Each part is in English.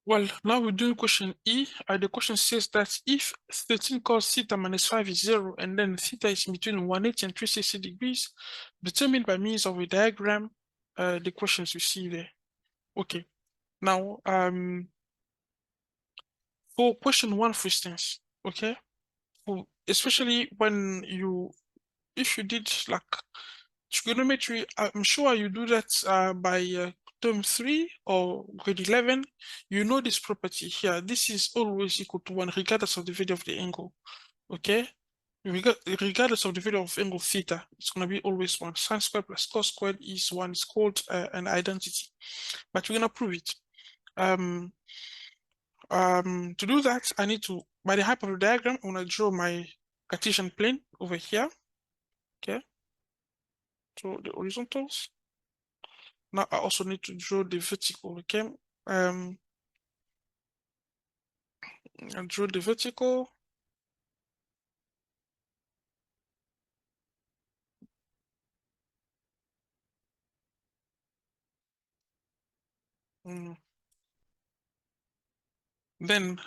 Well, now we're doing question E. The question says that if 13 cos theta minus 5 is 0, and then theta is between 180 and 360 degrees, determine by means of a diagram the questions you see there. Okay. Now, for question 1, for instance, okay, especially when if you did like trigonometry, I'm sure you do that by term 3 or grade 11. You know this property here. This is always equal to 1 regardless of the value of the angle. Okay, regardless of the value of angle theta, it's going to be always 1. Sine squared plus cos squared is 1. It's called an identity, but we're going to prove it. To do that, I need to, by the help of the diagram, I'm going to draw my Cartesian plane over here. Okay, so the horizontals. Now I also need to draw the vertical. Okay, and draw the vertical. Then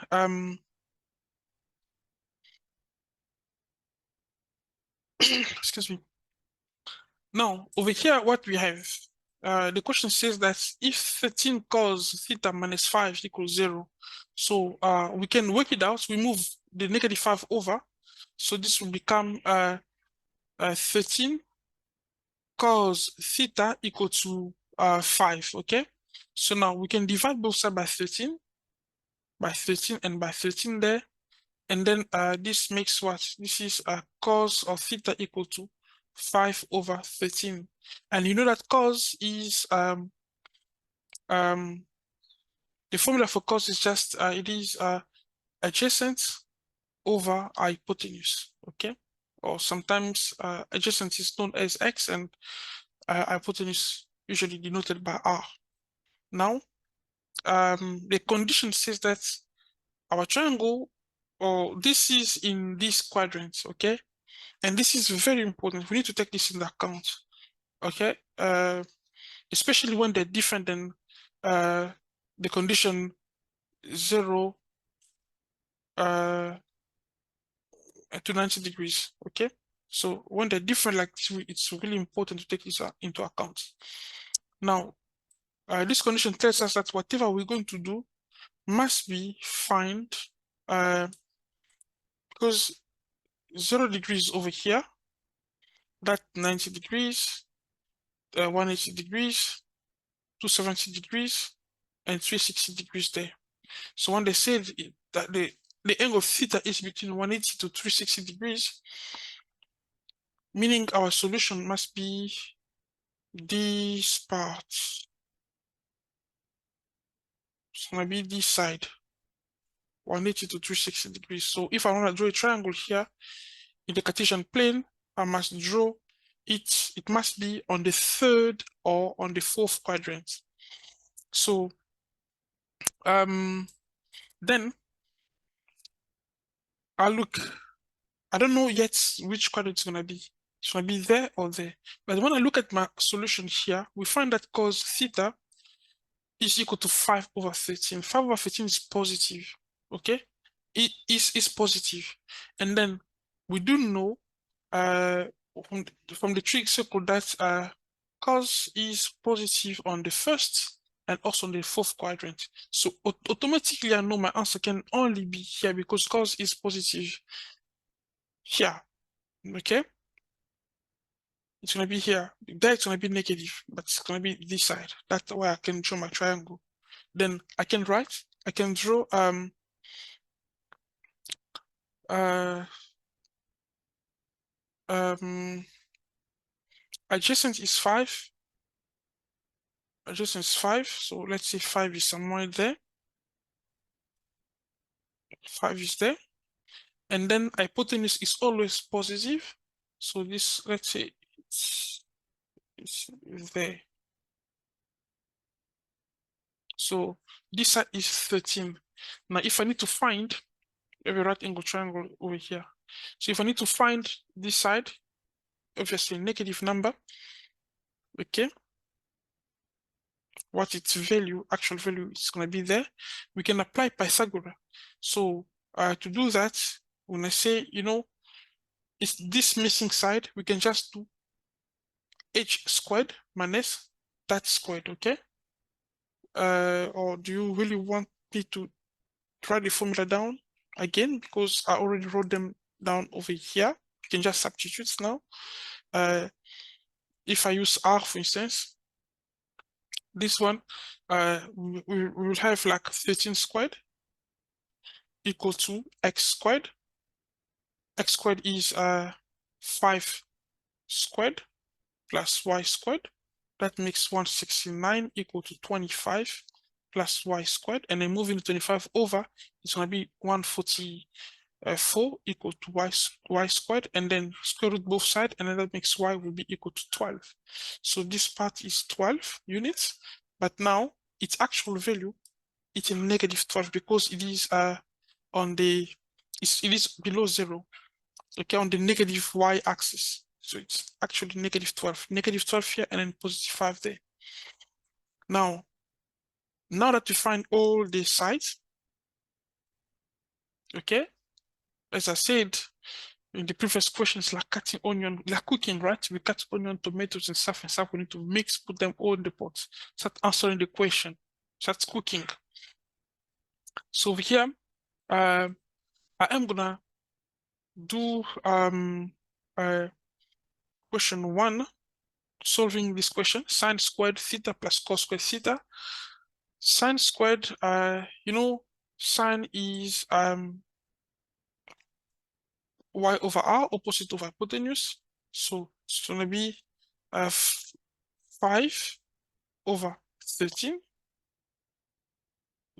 excuse me. Now over here, what we have, the question says that if 13 cos theta minus 5 equals 0, so we can work it out. We move the negative 5 over, so this will become 13 cos theta equal to 5. Okay, so now we can divide both sides by 13, and by 13 there, and then this makes what? This is cos of theta equal to 5 over 13, and you know that cos is the formula for cos is just it is adjacent over hypotenuse. Okay, or sometimes adjacent is known as x, and hypotenuse usually denoted by r. Now the condition says that our triangle, or this is in this quadrant, okay, and this is very important. We need to take this into account, okay, especially when they're different than the condition 0 to 90 degrees. Okay, so when they're different like this, it's really important to take this into account. Now this condition tells us that whatever we're going to do must be find because 0 degrees over here, that 90 degrees, 180 degrees, 270 degrees, and 360 degrees there. So when they say that the angle of theta is between 180 to 360 degrees, meaning our solution must be this part. It's going to be this side, 180 to 360 degrees. So if I want to draw a triangle here in the Cartesian plane, I must draw it. It must be on the 3rd or on the 4th quadrant. So then I'll look. I don't know yet which quadrant it's going to be. It's going to be there or there. But when I look at my solution here, we find that cos theta is equal to 5 over 13. 5 over 13 is positive. Okay? It is positive. And then we do know from the trig circle that cos is positive on the 1st and also on the 4th quadrant. So automatically I know my answer can only be here because cos is positive here. Okay, it's going to be here. There it's going to be negative, but it's going to be this side. That's why I can draw my triangle. Then I can draw adjacent is 5. Adjacent is 5, so let's say 5 is somewhere there. 5 is there, and then hypotenuse is always positive, so this, let's say it's there. So this side is 13. Now if I need to find every right angle triangle over here, so if I need to find this side, obviously negative number, okay, what its value, actual value is going to be there, we can apply Pythagoras. So to do that, when I say, it's this missing side, we can just do h squared minus that squared, okay? Or do you really want me to write the formula down again? Because I already wrote them down over here. You can just substitute now. If I use r, for instance, this one, we will have like 13 squared equal to x squared. X squared is 5 squared plus y squared. That makes 169 equal to 25 plus y squared. And then moving 25 over, it's going to be 144 equal to y squared. And then square root both sides, and then that makes y will be equal to 12. So this part is 12 units. But now its actual value, it's a negative 12 because it is on the, it is below 0. Okay, on the negative y-axis. So it's actually negative 12. Negative 12 here and then positive 5 there. Now that we find all the sides, okay, as I said in the previous questions, like cutting onion, like cooking, right? We cut onion, tomatoes, and stuff. We need to mix, put them all in the pot. Start answering the question. Start cooking. So over here, I am gonna do question 1, solving this question: sine squared theta plus cos squared theta. Sine squared, sine is y over r, opposite of hypotenuse. So it's gonna be 5 over 13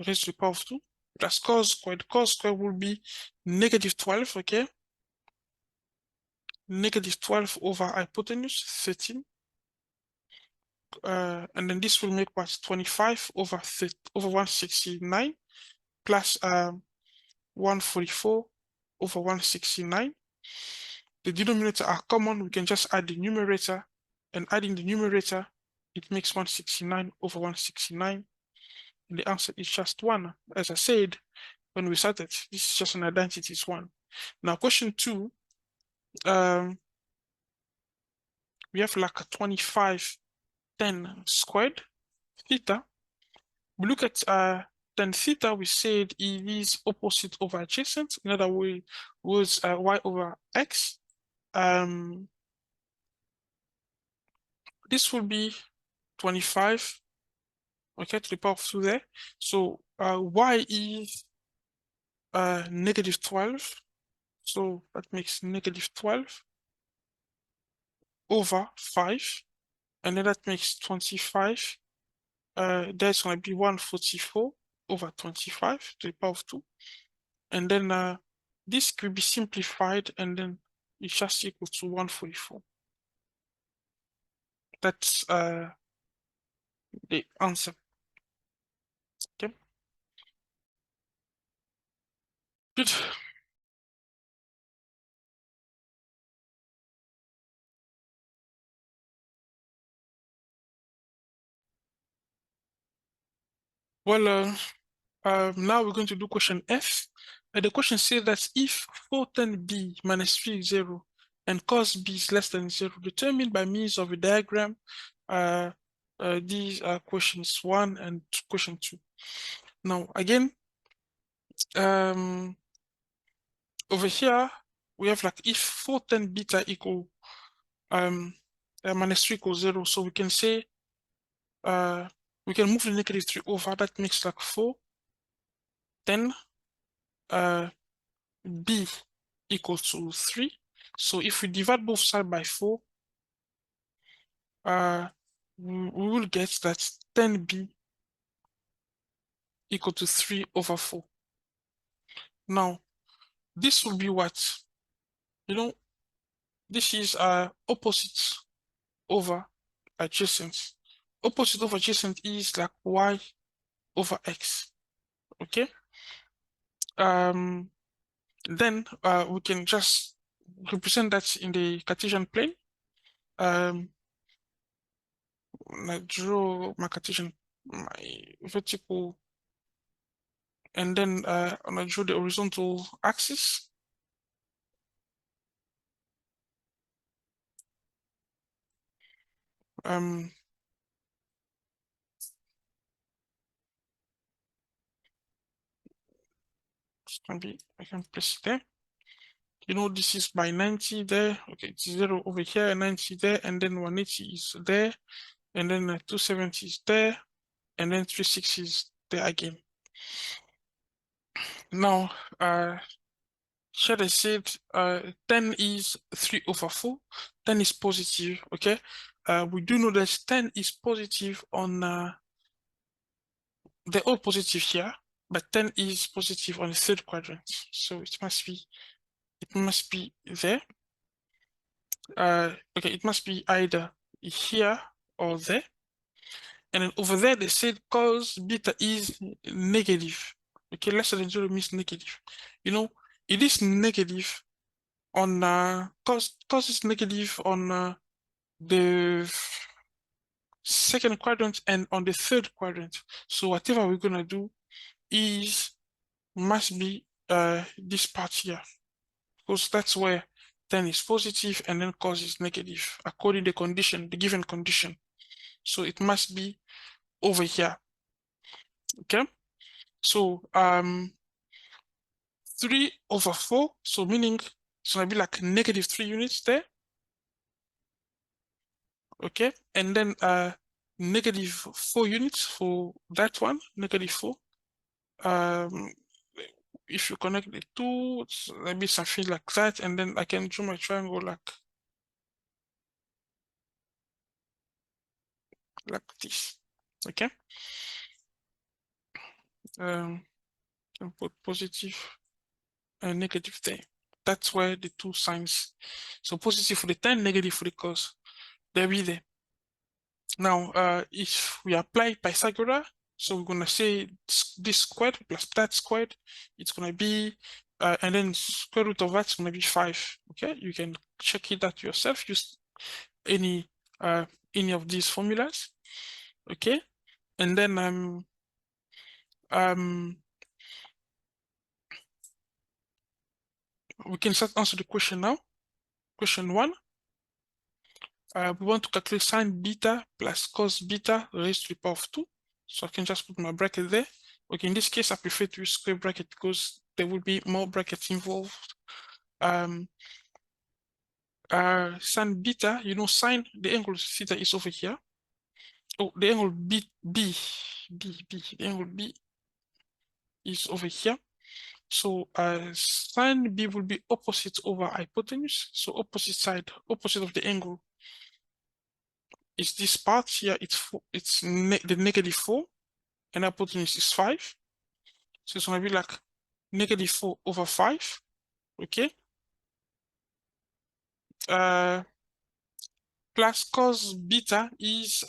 raised to the power of 2 plus cos squared. Cos squared will be negative 12, okay? Negative 12 over hypotenuse, 13. And then this will make what? 25 over 169 plus 144 over 169. The denominator are common. We can just add the numerator, and adding the numerator, it makes 169 over 169. And the answer is just 1. As I said when we started, this is just an identity, it's 1. Now, question 2, we have like a 25 10 squared theta. We look at tan theta, we said it is opposite over adjacent. In other words, y over x. This will be 25, okay, to the power of 2 there. So y is negative 12. So that makes negative 12 over 5. And then that makes 25. That's going to be 144 over 25 to the power of 2. And then this could be simplified, and then it's just equal to 144. That's the answer. Okay. Good. Well, now we're going to do question F. The question says that if 4 tan b minus 3 is 0 and cos b is less than 0, determine by means of a diagram. These are questions 1 and question 2. Now, again, over here, we have like if 4 tan beta equal minus 3 equals 0, so we can say we can move the negative 3 over. That makes like 4 then b equals to 3. So if we divide both sides by 4, we will get that 10b equal to 3 over 4. Now, this will be what? This is opposite over adjacent. Opposite over adjacent is like y over x. Okay. Then we can just represent that in the Cartesian plane. I draw my Cartesian my vertical, and then I'm gonna draw the horizontal axis. It's gonna be, I can place it there. You know, this is by 90 there. Okay, it's 0 over here, 90 there, and then 180 is there, and then 270 is there, and then 360 is there again. Now, here they said 10 is 3 over 4, 10 is positive, okay? We do know that 10 is positive on, they're all positive here, but 10 is positive on the third quadrant, so it must be there. Okay, it must be either here or there. And then over there, they said cos beta is negative. Okay, less than 0 means negative. You know, it is negative on cos is negative on the second quadrant and on the third quadrant. So whatever we're gonna do is must be this part here, because that's where 10 is positive and then cos is negative according to the condition, the given condition. So it must be over here. Okay, so 3 over 4, so meaning it's gonna be like negative 3 units there. Okay, and then negative 4 units for that one, negative 4. If you connect the two, it's maybe something like that, and then I can draw my triangle like this. Okay, can put positive and negative there. That's where the two signs, so positive for the 10, negative for the cos, they'll be there. Now, if we apply Pythagoras, so we're gonna say this squared plus that squared, it's gonna be, and then square root of that's gonna be 5. Okay, you can check it out yourself. Use any of these formulas. Okay, and then we can start answer the question now. Question 1. We want to calculate sine beta plus cos beta raised to the power of 2. So I can just put my bracket there. Okay, in this case, I prefer to use square bracket because there will be more brackets involved. Sine beta, you know, sine, the angle theta is over here. Oh, the angle the angle B is over here. So sine B will be opposite over hypotenuse. So opposite side, opposite of the angle is this part here. It's the negative 4, and hypotenuse is 5. So it's gonna be like negative 4 over 5. Okay. Plus cos beta is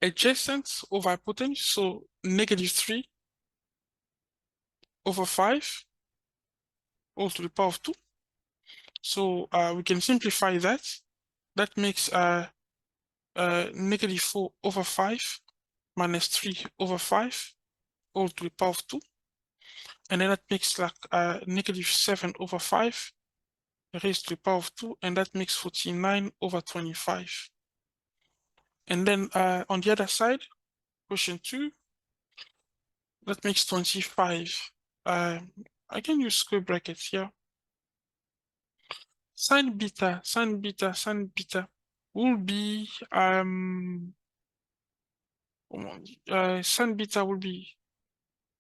adjacent over hypotenuse, so negative 3 over 5 all to the power of 2. So we can simplify that. That makes negative 4 over 5 minus 3 over 5 all to the power of 2. And then that makes like negative 7 over 5 raised to the power of 2, and that makes 49 over 25. And then on the other side, question 2, that makes 25. I can use square brackets here. Sine beta will be sine beta will be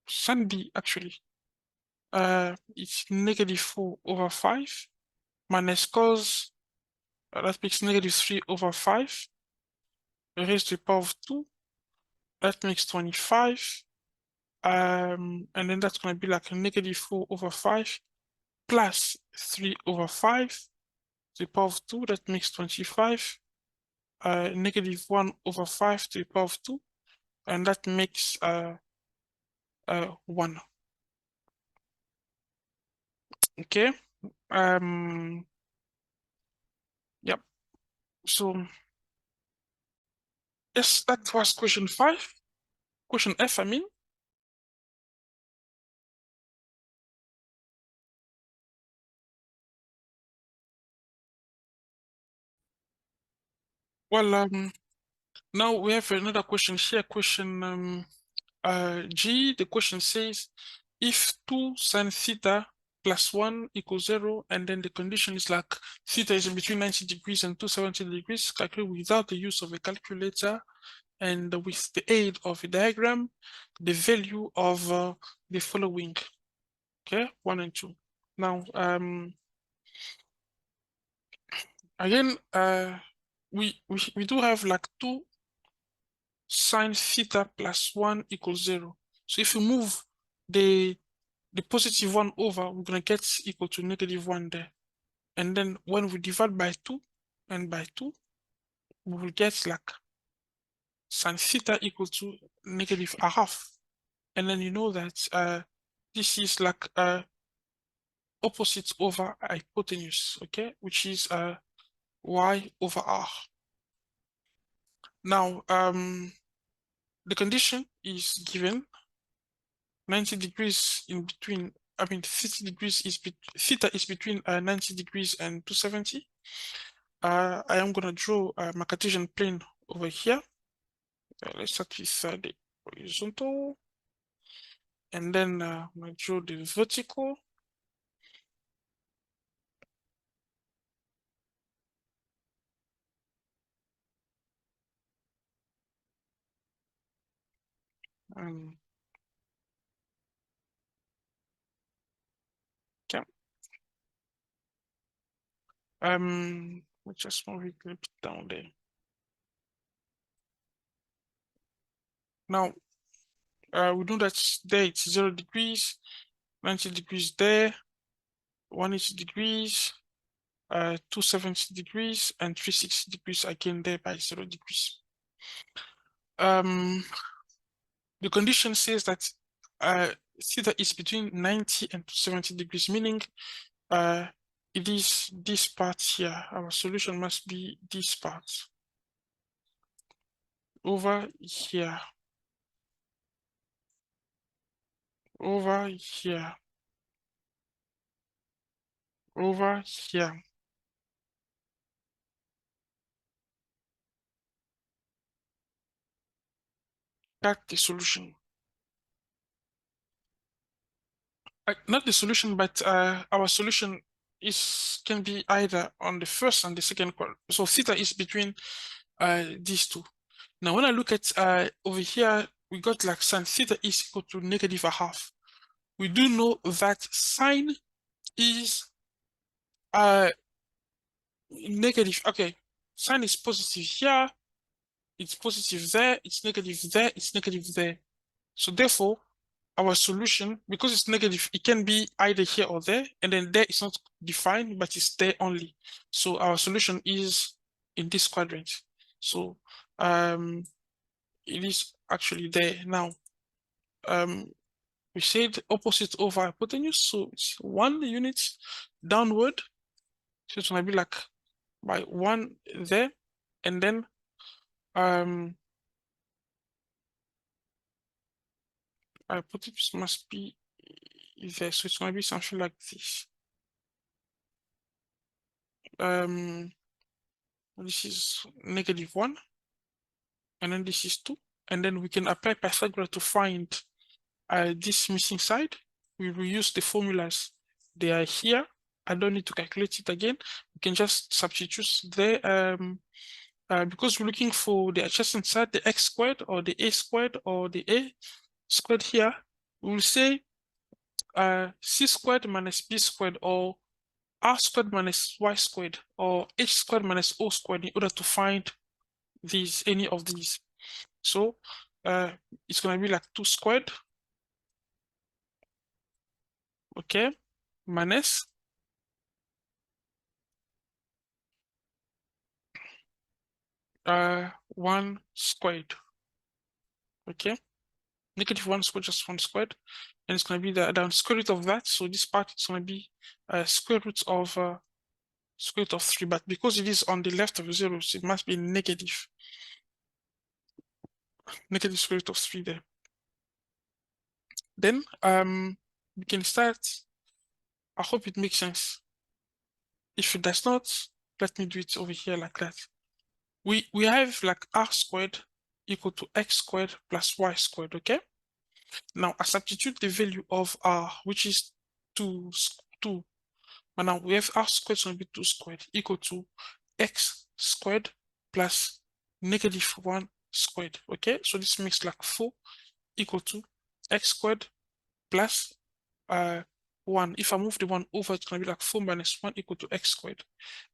sine B actually. It's negative 4 over 5 minus cos, that makes negative 3 over 5 raised to the power of 2. That makes 25. And then that's going to be like a negative 4 over 5 plus 3 over 5 to the power of 2. That makes 25. Negative 1 over 5 to the power of 2. And that makes 1. Okay. Yep. So Yes, that was question 5. Question F, I mean. Well, now we have another question here, question G. The question says, if 2 sine theta plus 1 equals 0, and then the condition is like theta is in between 90 degrees and 270 degrees, calculate without the use of a calculator and with the aid of a diagram, the value of the following. Okay, 1 and 2. Now, again, we do have like 2 sine theta plus 1 equals 0. So if you move the positive 1 over, we're going to get equal to -1 there. And then when we divide by 2 and by 2, we will get like sine theta equal to -1/2. And then you know that this is like opposite over hypotenuse, okay, which is y over r. Now, the condition is given 90 degrees in between, I mean, 50 degrees is theta is between 90 degrees and 270. I am going to draw my Cartesian plane over here. Let's start with the horizontal. And then I'm going to draw the vertical. Okay. We just move it a bit down there. Now, we know that there it's 0 degrees, 90 degrees there, 180 degrees, 270 degrees, and 360 degrees again there by 0 degrees. The condition says that theta is between 90 and 270 degrees, meaning it is this part here. Our solution must be this part over here, over here, over here. That's the solution. Not the solution, but our solution can be either on the first and the second quadrant. So theta is between these two. Now, when I look at over here, we got like sine theta is equal to -1/2. We do know that sine is negative. Okay, sine is positive here, it's positive there, it's negative there, it's negative there. So therefore, our solution, because it's negative, it can be either here or there, and then there is not defined, but it's there only. So our solution is in this quadrant. So it is actually there. Now, we said opposite over hypotenuse, so it's 1 unit downward. So it's gonna be like by 1 there, and then hypotenuse must be there, so it's gonna be something like this. This is -1, and then this is 2, and then we can apply Pythagoras to find this missing side. We will use the formulas. They are here. I don't need to calculate it again. We can just substitute there. Because we're looking for the adjacent side, the x squared or the a squared or the a squared here, we will say c squared minus b squared, or r squared minus y squared, or h squared minus o squared, in order to find these, any of these. So it's going to be like 2 squared, okay, minus 1 squared, okay, -1 squared, just 1 squared, and it's going to be the square root of that. So this part is going to be square root of 3, but because it is on the left of 0, so it must be negative. negative square root of 3 there. Then we can start. I hope it makes sense. If it does not, let me do it over here like that. We have like r squared equal to x squared plus y squared, okay? Now I substitute the value of r, which is 2, but now we have r squared, so it'll be 2 squared equal to x squared plus negative 1 squared, okay? So this makes like 4 equal to x squared plus 1. If I move the 1 over, it's going to be like 4 minus 1 equal to x squared.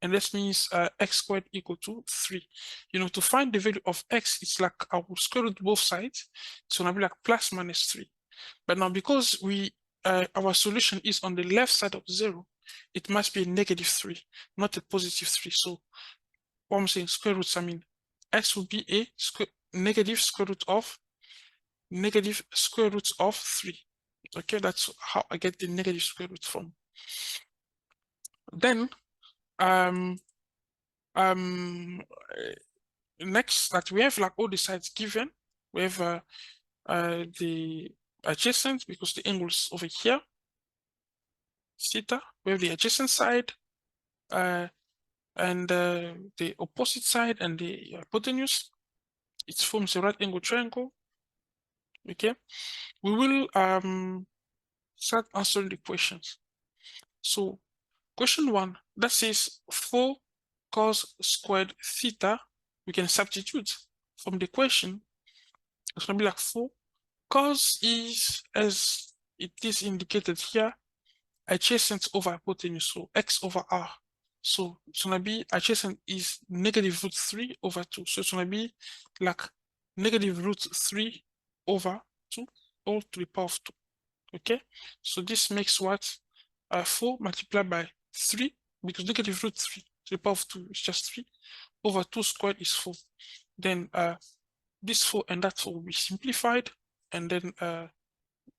And this means x squared equal to 3. You know, to find the value of x, it's like I will square root both sides. It's going to be like plus minus 3. But now because our solution is on the left side of 0, it must be a negative 3, not a positive 3. So what I'm saying, square roots, I mean, x will be a negative square root of 3. Okay, that's how I get the negative square root from. Then next, that we have like all the sides given. We have the adjacent, because the angle is over here, theta. We have the adjacent side and the opposite side and the hypotenuse. It forms a right angle triangle. Okay, we will start answering the questions. So question 1, that says 4 cos squared theta. We can substitute from the question. It's going to be like 4 cos is, as it is indicated here, adjacent over hypotenuse, so x over r. So it's going to be adjacent is negative root 3 over 2. So it's going to be like negative root 3 over 2 all to the power of 2. Okay, so this makes what? 4 multiplied by 3, because negative root 3 to the power of 2 is just 3, over 2 squared is 4. Then this 4 and that 4 will be simplified, and then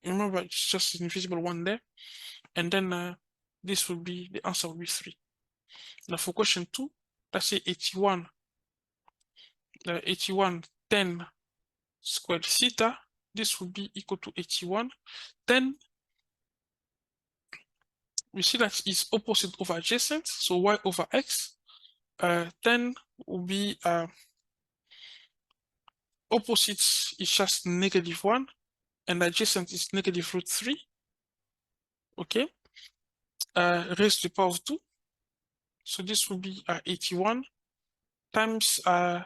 remember it's just an invisible 1 there, and then this will be, the answer will be 3. Now for question 2, let's say 81 10 squared theta. This will be equal to 81 10. We see that it's opposite over adjacent, so y over x. 10 will be opposite is just negative 1, and adjacent is negative root 3. Okay, raised to the power of 2. So this will be 81 times 1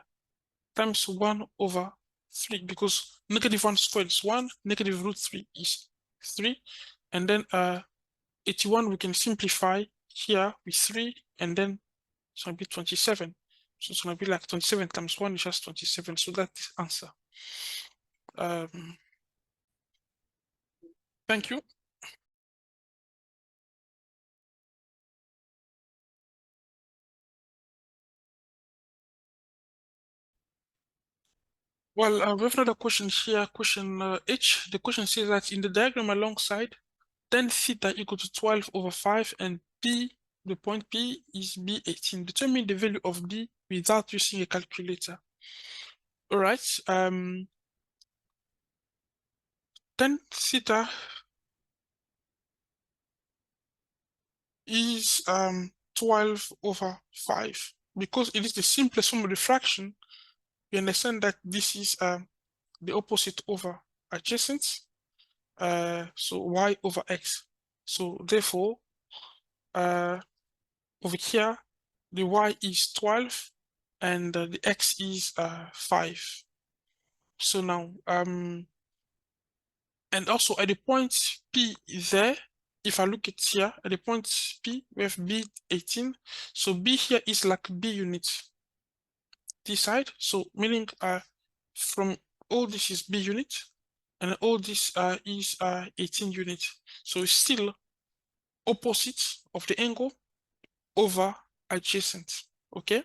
over 3, because negative 1 squared is 1, negative root 3 is 3, and then 81 we can simplify here with 3, and then it's going to be 27. So it's going to be like 27 times 1 is just 27. So that's the answer. Thank you. Well, we have another question here, question H. The question says that in the diagram alongside, tan theta equal to 12 over 5, and P, the point P is B18. Determine the value of B without using a calculator. All right. Tan theta is 12 over 5. Because it is the simplest form of the fraction, we understand that this is the opposite over adjacent. So y over x. So therefore, over here, the y is 12 and the x is 5. So now, and also at the point P there, if I look at here, at the point P, we have B18. So B here is like B unit this side. So meaning from all this is B unit, and all this is 18 units. So it's still opposite of the angle over adjacent. Okay,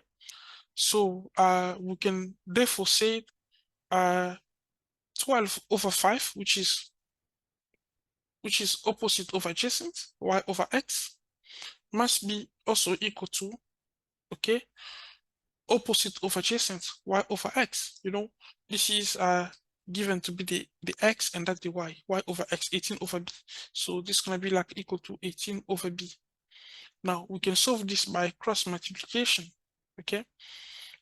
so we can therefore say 12 over 5, which is opposite of adjacent, y over x, must be also equal to, okay, opposite of adjacent, y over x. You know, this is given to be the x and that's the y over x, 18 over b. So this is going to be like equal to 18 over b. Now we can solve this by cross multiplication. Okay,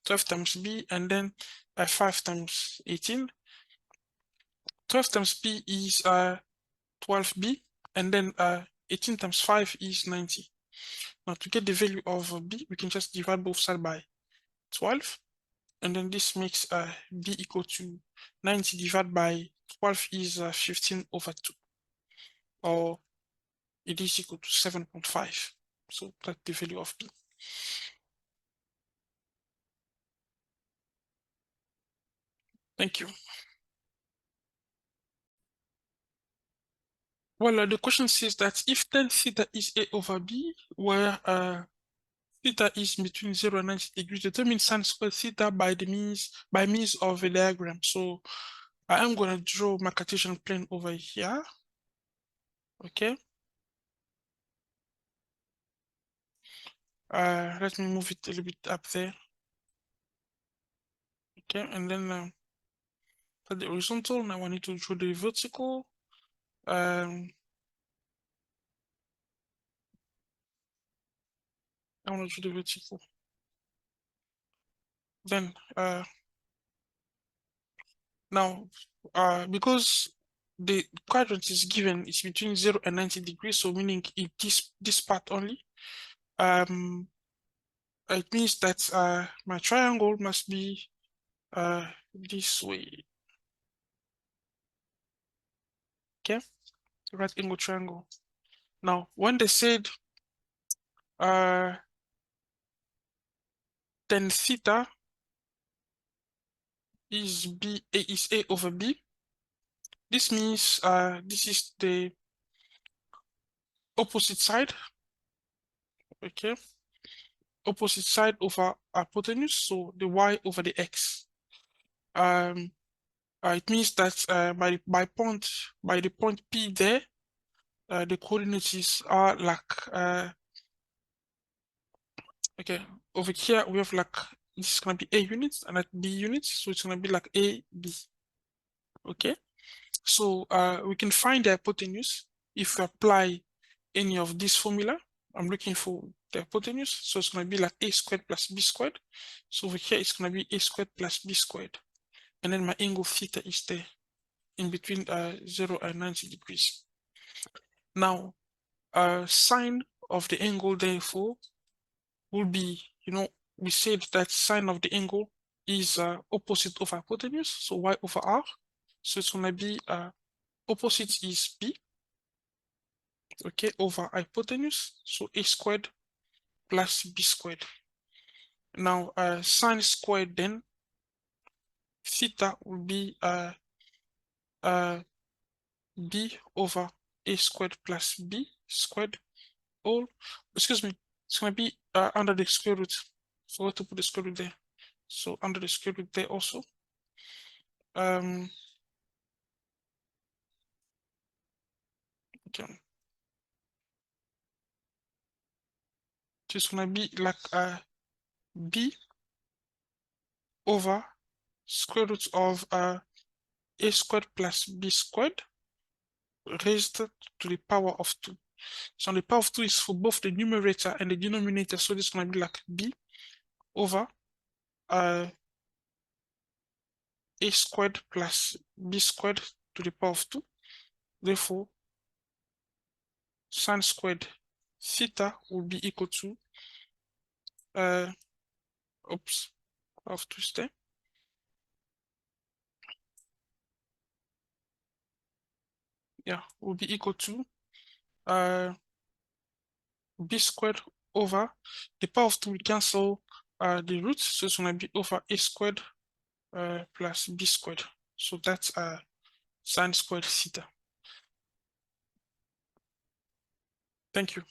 12 times b and then 5 times 18. 12 times b is 12b, and then 18 times 5 is 90. Now to get the value of b, we can just divide both sides by 12, and then this makes b equal to 90 divided by 12 is 15 over 2, or it is equal to 7.5. So that's the value of b. Thank you. Well, the question says that if tan theta is a over b, where theta is between 0 and 90 degrees, determine sin squared theta by means of a diagram. So I am going to draw my Cartesian plane over here. Okay. Let me move it a little bit up there. Okay, and then for the horizontal, now I need to draw the vertical. I want to draw the vertical. Then now because the quadrant is given, it's between 0 and 90 degrees, so meaning in this part only. It means that my triangle must be this way. Okay, right angle triangle. Now, when they said tan theta is a over b, this means this is the opposite side. Okay, opposite side over hypotenuse, so the y over the x. It means that by the point P there, the coordinates are like okay, over here we have like, this is gonna be a units and at b units, so it's gonna be like a b. Okay, so we can find the hypotenuse if we apply any of this formula. I'm looking for the hypotenuse, so it's gonna be like a squared plus b squared. So over here it's gonna be a squared plus b squared, and then my angle theta is there in between 0 and 90 degrees. Now sine of the angle therefore will be, we said that sine of the angle is opposite of hypotenuse, so y over r. So it's gonna be opposite is b, okay, over hypotenuse, so a squared plus b squared. Now sine squared, then theta will be b over a squared plus b squared, all, excuse me, it's gonna be under the square root. Forgot to put the square root there, so under the square root there also. Okay, so it's gonna be like b over square root of a squared plus b squared raised to the power of 2. So the power of 2 is for both the numerator and the denominator, so this is gonna be like b over a squared plus b squared to the power of 2. Therefore, sine squared theta will be equal to oops, of twisted. Yeah, will be equal to b squared over the power of 2 will cancel the roots, so it's gonna be over a squared plus b squared. So that's sine squared theta. Thank you.